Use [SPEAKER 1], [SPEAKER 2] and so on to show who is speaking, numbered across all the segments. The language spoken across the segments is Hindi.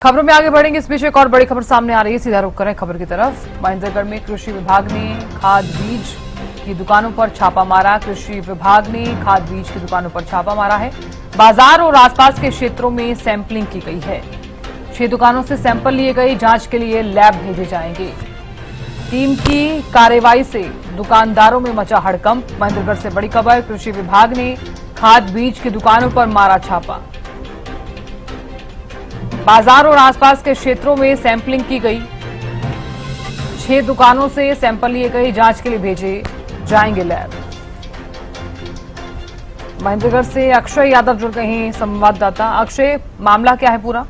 [SPEAKER 1] खबरों में आगे बढ़ेंगे। इस बीच एक और बड़ी खबर सामने आ रही है, सीधा रुख करें खबर की तरफ। महेंद्रगढ़ में कृषि विभाग ने खाद बीज की दुकानों पर छापा मारा। कृषि विभाग ने खाद बीज की दुकानों पर छापा मारा है। बाजार और आसपास के क्षेत्रों में सैंपलिंग की गई है। 6 दुकानों से सैंपल लिए गए, जांच के लिए लैब भेजे जाएंगे। टीम की कार्रवाई से दुकानदारों में मचा हड़कंप। महेंद्रगढ़ से बड़ी खबर, कृषि विभाग ने खाद बीज की दुकानों पर मारा छापा। बाजार और आसपास के क्षेत्रों में सैंपलिंग की गई। 6 दुकानों से सैंपल लिए गए, जांच के लिए भेजे जाएंगे लैब। महेंद्रगढ़ से अक्षय यादव जुड़ गए हैं, संवाददाता। अक्षय, मामला क्या है पूरा?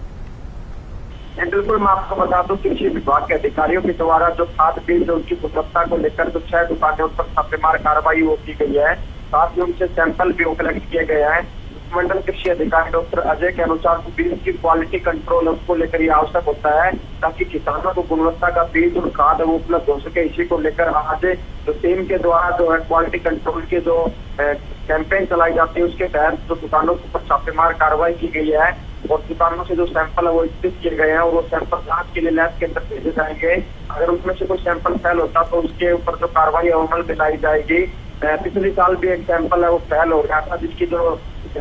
[SPEAKER 2] बिल्कुल, मैं आपको बता दूं, कृषि विभाग के अधिकारियों के द्वारा जो खाद बीज उनकी गुणवत्ता को लेकर जो 6 दुकानों पर छापेमार कार्रवाई वो की गई है। साथ ही उनसे सैंपल भी कलेक्ट किए गए हैं। मंडल कृषि अधिकारी डॉक्टर अजय के अनुसार बीज की क्वालिटी कंट्रोल उसको लेकर ये आवश्यक होता है ताकि किसानों को गुणवत्ता का बीज और खाद वो उपलब्ध हो सके। इसी को लेकर आज जो टीम के द्वारा जो है क्वालिटी कंट्रोल की जो कैंपेन चलाई जाती है उसके तहत जो दुकानों पर छापेमार कार्रवाई की गई है और दुकानों से जो सैंपल है वो स्थित किए गए हैं और वो सैंपल जांच के लिए लैब के अंदर भेजे जाएंगे। अगर उसमें से कोई सैंपल फेल होता तो उसके ऊपर जो कार्रवाई अमल में लाई जाएगी। पिछले साल भी एक सैंपल है वो फेल हो गया था, जिसकी जो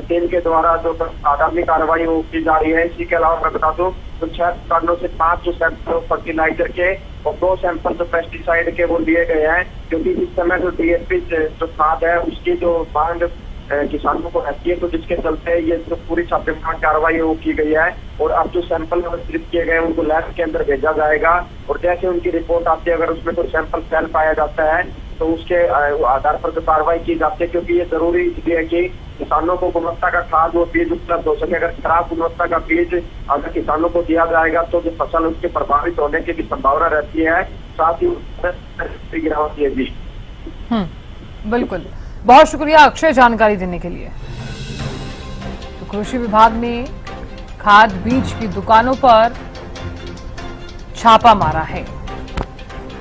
[SPEAKER 2] टीम के द्वारा जो आगामी कार्रवाई वो की जा रही है। इसी के अलावा मैं बता दूं तो 6 दुकानों से 5 जो सैंपल फर्टिलाइजर के और 2 सैंपल जो पेस्टिसाइड के वो लिए गए हैं, क्योंकि इस समय जो डीएपी जो खाद है उसकी जो मांग किसानों को रहती है, तो जिसके चलते ये जो पूरी छापेमार कार्रवाई वो की गई है। और अब जो सैंपल वितरित किए गए उनको लैब के अंदर भेजा जाएगा और जैसे उनकी रिपोर्ट आती है, अगर उसमें कोई सैंपल फेल पाया जाता है तो उसके आधार पर जो कार्रवाई की जाती है, क्योंकि ये जरूरी इसलिए है कि किसानों को गुणवत्ता का खाद और बीज उपलब्ध हो सके। अगर खराब गुणवत्ता का बीज अगर किसानों को दिया जाएगा तो जो फसल उसके प्रभावित होने की भी संभावना रहती है, साथ ही गिरावट है। जी
[SPEAKER 1] बिल्कुल, बहुत शुक्रिया अक्षय जानकारी देने के लिए। तो कृषि विभाग ने खाद बीज की दुकानों पर छापा मारा है।